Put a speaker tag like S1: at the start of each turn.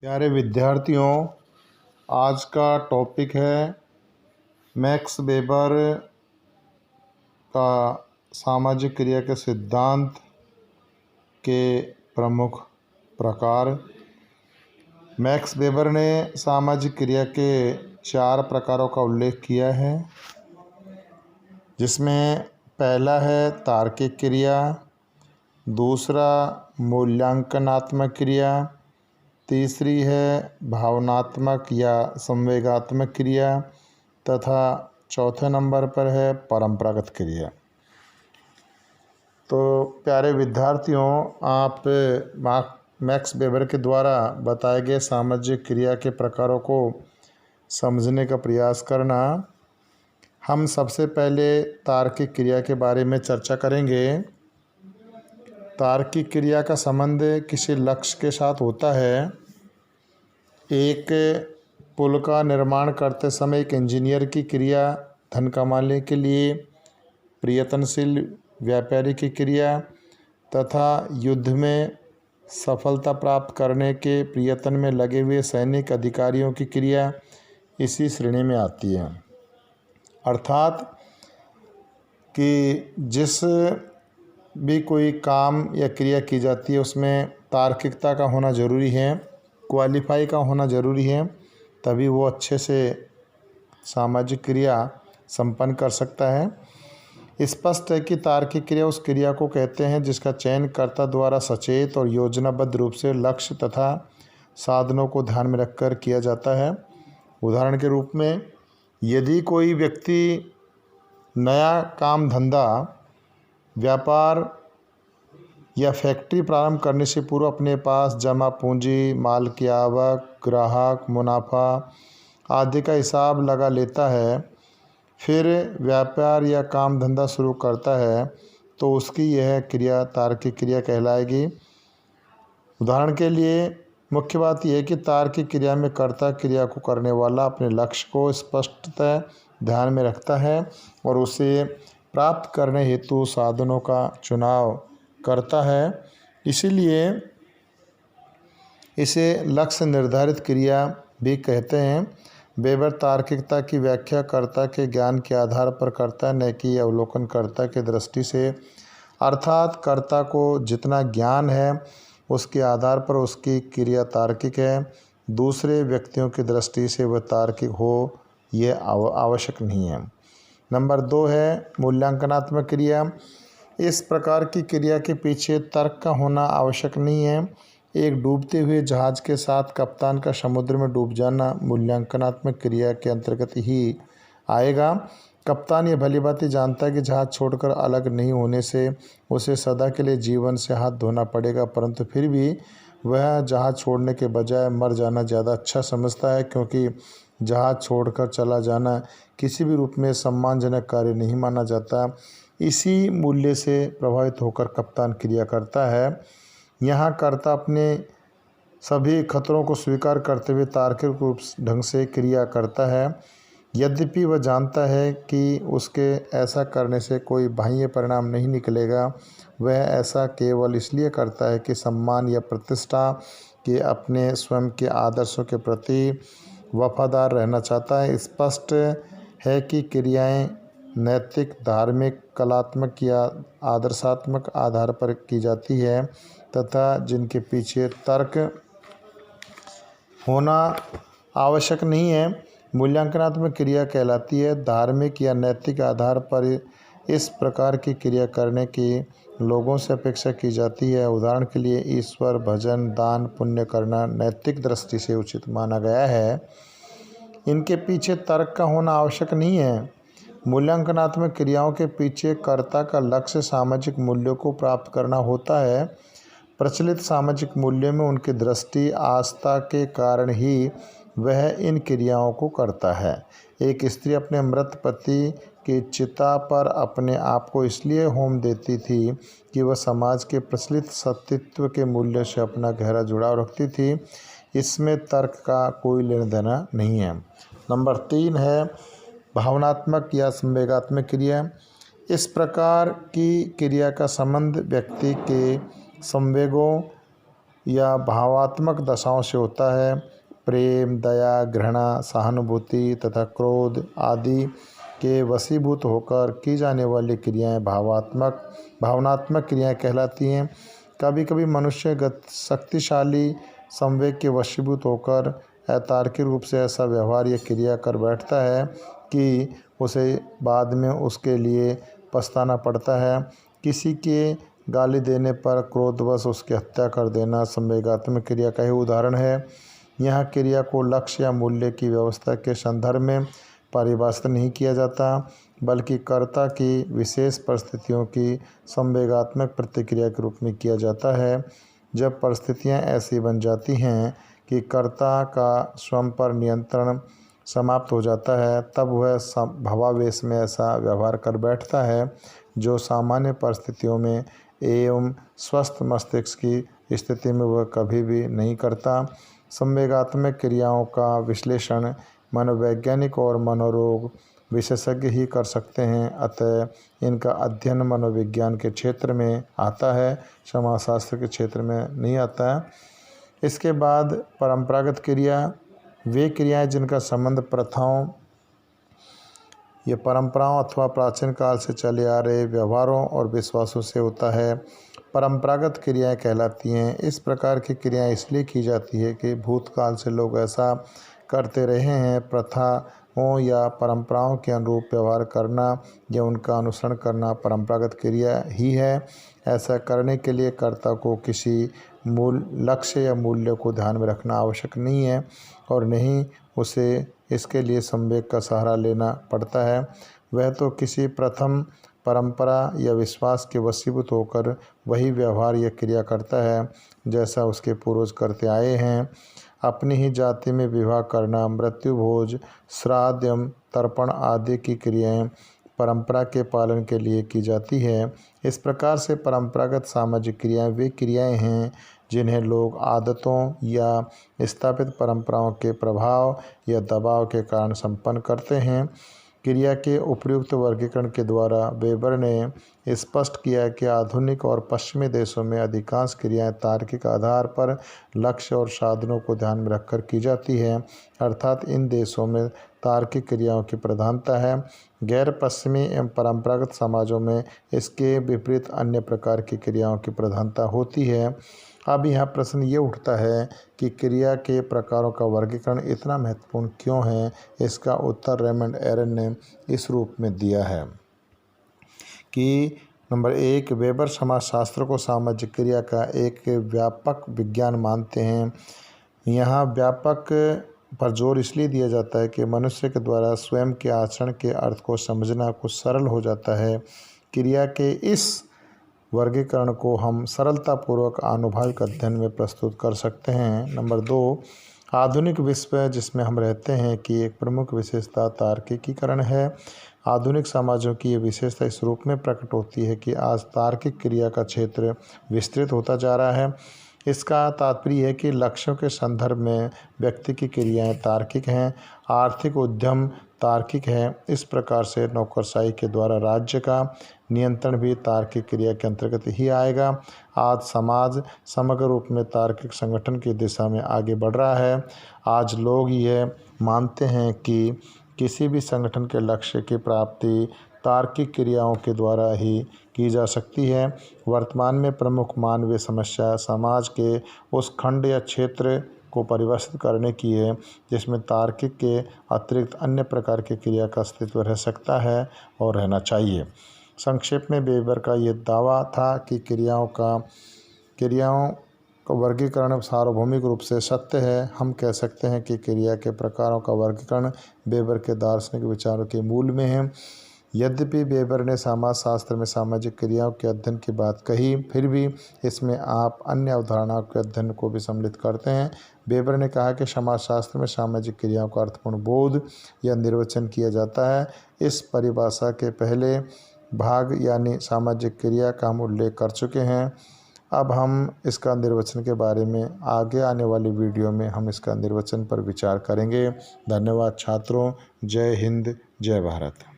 S1: प्यारे विद्यार्थियों, आज का टॉपिक है मैक्स वेबर का सामाजिक क्रिया के सिद्धांत के प्रमुख प्रकार। मैक्स वेबर ने सामाजिक क्रिया के 4 प्रकारों का उल्लेख किया है, जिसमें पहला है तार्किक क्रिया, दूसरा मूल्यांकनात्मक क्रिया, तीसरी है भावनात्मक या संवेगात्मक क्रिया तथा चौथे नंबर पर है परंपरागत क्रिया। तो प्यारे विद्यार्थियों, आप मैक्स वेबर के द्वारा बताए गए सामाजिक क्रिया के प्रकारों को समझने का प्रयास करना। हम सबसे पहले तार्किक क्रिया के बारे में चर्चा करेंगे। तार्किक क्रिया का संबंध किसी लक्ष्य के साथ होता है। एक पुल का निर्माण करते समय एक इंजीनियर की क्रिया धन कमाने के लिए, प्रयत्नशील व्यापारी की क्रिया तथा युद्ध में सफलता प्राप्त करने के प्रयत्न में लगे हुए सैनिक अधिकारियों की क्रिया इसी श्रेणी में आती है। अर्थात कि जिस भी कोई काम या क्रिया की जाती है उसमें तार्किकता का होना ज़रूरी है, क्वालिफाई का होना ज़रूरी है, तभी वो अच्छे से सामाजिक क्रिया संपन्न कर सकता है। स्पष्ट है कि तार्किक क्रिया उस क्रिया को कहते हैं जिसका चयन कर्ता द्वारा सचेत और योजनाबद्ध रूप से लक्ष्य तथा साधनों को ध्यान में रखकर किया जाता है। उदाहरण के रूप में, यदि कोई व्यक्ति नया काम धंधा, व्यापार या फैक्ट्री प्रारंभ करने से पूर्व अपने पास जमा पूंजी, माल की आवक, ग्राहक, मुनाफा आदि का हिसाब लगा लेता है, फिर व्यापार या काम धंधा शुरू करता है, तो उसकी यह क्रिया तार्किक क्रिया कहलाएगी। उदाहरण के लिए, मुख्य बात यह है कि तार्किक क्रिया में कर्ता क्रिया को करने वाला अपने लक्ष्य को स्पष्टतः ध्यान में रखता है और उसे प्राप्त करने हेतु साधनों का चुनाव करता है। इसीलिए इसे लक्ष्य निर्धारित क्रिया भी कहते हैं। वेबर तार्किकता की व्याख्या कर्ता के ज्ञान के आधार पर करता है, न कि अवलोकनकर्ता की दृष्टि से। अर्थात कर्ता को जितना ज्ञान है उसके आधार पर उसकी क्रिया तार्किक है, दूसरे व्यक्तियों की दृष्टि से वह तार्किक हो यह आवश्यक नहीं है। नंबर 2 है मूल्यांकनात्मक क्रिया। इस प्रकार की क्रिया के पीछे तर्क का होना आवश्यक नहीं है। एक डूबते हुए जहाज के साथ कप्तान का समुद्र में डूब जाना मूल्यांकनात्मक क्रिया के अंतर्गत ही आएगा। कप्तान ये भली भांति जानता है कि जहाज छोड़कर अलग नहीं होने से उसे सदा के लिए जीवन से हाथ धोना पड़ेगा, परंतु फिर भी वह जहाज छोड़ने के बजाय मर जाना ज़्यादा अच्छा समझता है, क्योंकि जहाज छोड़कर चला जाना किसी भी रूप में सम्मानजनक कार्य नहीं माना जाता। इसी मूल्य से प्रभावित होकर कप्तान क्रिया करता है। यहाँ कर्ता अपने सभी खतरों को स्वीकार करते हुए तार्किक रूप ढंग से क्रिया करता है। यद्यपि वह जानता है कि उसके ऐसा करने से कोई बाह्य परिणाम नहीं निकलेगा, वह ऐसा केवल इसलिए करता है कि सम्मान या प्रतिष्ठा के अपने स्वयं के आदर्शों के प्रति वफादार रहना चाहता है। स्पष्ट है कि क्रियाएं नैतिक, धार्मिक, कलात्मक या आदर्शात्मक आधार पर की जाती है तथा जिनके पीछे तर्क होना आवश्यक नहीं है। मूल्यांकनात्मक क्रिया कहलाती है। धार्मिक या नैतिक आधार पर इस प्रकार की क्रिया करने की लोगों से अपेक्षा की जाती है। उदाहरण के लिए, ईश्वर, भजन, दान, पुण्य करना नैतिक दृष्टि से उचित माना गया है। इनके पीछे तर्क का होना आवश्यक नहीं है। मूल्यांकनात्मक क्रियाओं के पीछे कर्ता का लक्ष्य सामाजिक मूल्यों को प्राप्त करना होता है। प्रचलित सामाजिक मूल्यों में उनकी दृष्टि, आस्था के कारण ही वह इन क्रियाओं को करता है। एक स्त्री अपने मृत पति की चिता पर अपने आप को इसलिए होम देती थी कि वह समाज के प्रचलित सतीत्व के मूल्यों से अपना गहरा जुड़ाव रखती थी। इसमें तर्क का कोई लेना देना नहीं है। नंबर 3 है भावनात्मक या संवेगात्मक क्रिया। इस प्रकार की क्रिया का संबंध व्यक्ति के संवेगों या भावात्मक दशाओं से होता है। प्रेम, दया, घृणा, सहानुभूति तथा क्रोध आदि के वशीभूत होकर की जाने वाली क्रियाएं भावनात्मक क्रियाएं कहलाती हैं। कभी कभी मनुष्य शक्तिशाली संवेग के वशीभूत होकर अतार्किक रूप से ऐसा व्यवहार या क्रिया कर बैठता है कि उसे बाद में उसके लिए पछताना पड़ता है। किसी के गाली देने पर क्रोधवश उसकी हत्या कर देना संवेगात्मक क्रिया का ही उदाहरण है। यह क्रिया को लक्ष्य या मूल्य की व्यवस्था के संदर्भ में परिभाषित नहीं किया जाता, बल्कि कर्ता की विशेष परिस्थितियों की संवेगात्मक प्रतिक्रिया के रूप में किया जाता है। जब परिस्थितियां ऐसी बन जाती हैं कि कर्ता का स्वयं पर नियंत्रण समाप्त हो जाता है, तब वह भावावेश में ऐसा व्यवहार कर बैठता है जो सामान्य परिस्थितियों में एवं स्वस्थ मस्तिष्क की स्थिति में वह कभी भी नहीं करता। संवेगात्मक क्रियाओं का विश्लेषण मनोवैज्ञानिक और मनोरोग विशेषज्ञ ही कर सकते हैं, अतः इनका अध्ययन मनोविज्ञान के क्षेत्र में आता है, समाजशास्त्र के क्षेत्र में नहीं आता है। इसके बाद परंपरागत क्रिया वे क्रियाएं जिनका संबंध प्रथाओं या परंपराओं अथवा प्राचीन काल से चले आ रहे व्यवहारों और विश्वासों से होता है, परंपरागत क्रियाएं कहलाती हैं। इस प्रकार की क्रियाएं इसलिए की जाती है कि भूतकाल से लोग ऐसा करते रहे हैं। प्रथाओं या परंपराओं के अनुरूप व्यवहार करना या उनका अनुसरण करना परंपरागत क्रिया ही है। ऐसा करने के लिए कर्ता को किसी मूल लक्ष्य या मूल्य को ध्यान में रखना आवश्यक नहीं है और नहीं उसे इसके लिए संवेग का सहारा लेना पड़ता है। वह तो किसी प्रथम परंपरा या विश्वास के वशीभूत होकर वही व्यवहार या क्रिया करता है जैसा उसके पूर्वज करते आए हैं। अपनी ही जाति में विवाह करना, मृत्यु भोज, श्राद्ध एवं तर्पण आदि की क्रियाएं परंपरा के पालन के लिए की जाती है। इस प्रकार से परंपरागत सामाजिक क्रियाएं वे क्रियाएं हैं जिन्हें लोग आदतों या स्थापित परंपराओं के प्रभाव या दबाव के कारण संपन्न करते हैं। क्रिया के उपयुक्त वर्गीकरण के द्वारा वेबर ने स्पष्ट किया कि आधुनिक और पश्चिमी देशों में अधिकांश क्रियाएं तार्किक आधार पर लक्ष्य और साधनों को ध्यान में रखकर की जाती है, अर्थात इन देशों में तार्किक क्रियाओं की प्रधानता है। गैर पश्चिमी एवं परंपरागत समाजों में इसके विपरीत अन्य प्रकार की क्रियाओं की प्रधानता होती है। अब यहाँ प्रश्न ये उठता है कि क्रिया के प्रकारों का वर्गीकरण इतना महत्वपूर्ण क्यों है। इसका उत्तर रेमंड एरन ने इस रूप में दिया है कि नंबर 1, वेबर समाजशास्त्र को सामाजिक क्रिया का एक व्यापक विज्ञान मानते हैं। यहाँ व्यापक पर जोर इसलिए दिया जाता है कि मनुष्य के द्वारा स्वयं के आचरण के अर्थ को समझना कुछ सरल हो जाता है। क्रिया के इस वर्गीकरण को हम सरलतापूर्वक आनुभविक अध्ययन में प्रस्तुत कर सकते हैं। नंबर 2, आधुनिक विश्व जिसमें हम रहते हैं की एक प्रमुख विशेषता तार्किकीकरण है। आधुनिक समाजों की ये विशेषता इस रूप में प्रकट होती है कि आज तार्किक क्रिया का क्षेत्र विस्तृत होता जा रहा है। इसका तात्पर्य है कि लक्ष्यों के संदर्भ में व्यक्ति की क्रियाएं तार्किक हैं, आर्थिक उद्यम तार्किक है। इस प्रकार से नौकरशाही के द्वारा राज्य का नियंत्रण भी तार्किक क्रिया के अंतर्गत ही आएगा। आज समाज समग्र रूप में तार्किक संगठन की दिशा में आगे बढ़ रहा है। आज लोग यह मानते हैं कि किसी भी संगठन के लक्ष्य की प्राप्ति तार्किक क्रियाओं के द्वारा ही की जा सकती है। वर्तमान में प्रमुख मानवीय समस्या समाज के उस खंड या क्षेत्र को परिभाषित करने की है जिसमें तार्किक के अतिरिक्त अन्य प्रकार की क्रिया का अस्तित्व रह सकता है और रहना चाहिए। संक्षेप में वेबर का ये दावा था कि क्रियाओं का वर्गीकरण सार्वभौमिक रूप से सत्य है। हम कह सकते हैं कि क्रिया के प्रकारों का वर्गीकरण वेबर के दार्शनिक विचारों के मूल में है। यद्यपि वेबर ने समाजशास्त्र में सामाजिक क्रियाओं के अध्ययन की बात कही, फिर भी इसमें आप अन्य अवधारणाओं के अध्ययन को भी सम्मिलित करते हैं। वेबर ने कहा कि समाजशास्त्र में सामाजिक क्रियाओं का अर्थपूर्ण बोध या निर्वचन किया जाता है। इस परिभाषा के पहले भाग यानी सामाजिक क्रिया का हम उल्लेख कर चुके हैं। अब हम इसका निर्वचन के बारे में आगे आने वाली वीडियो में हम इसका निर्वचन पर विचार करेंगे। धन्यवाद छात्रों। जय हिंद, जय भारत।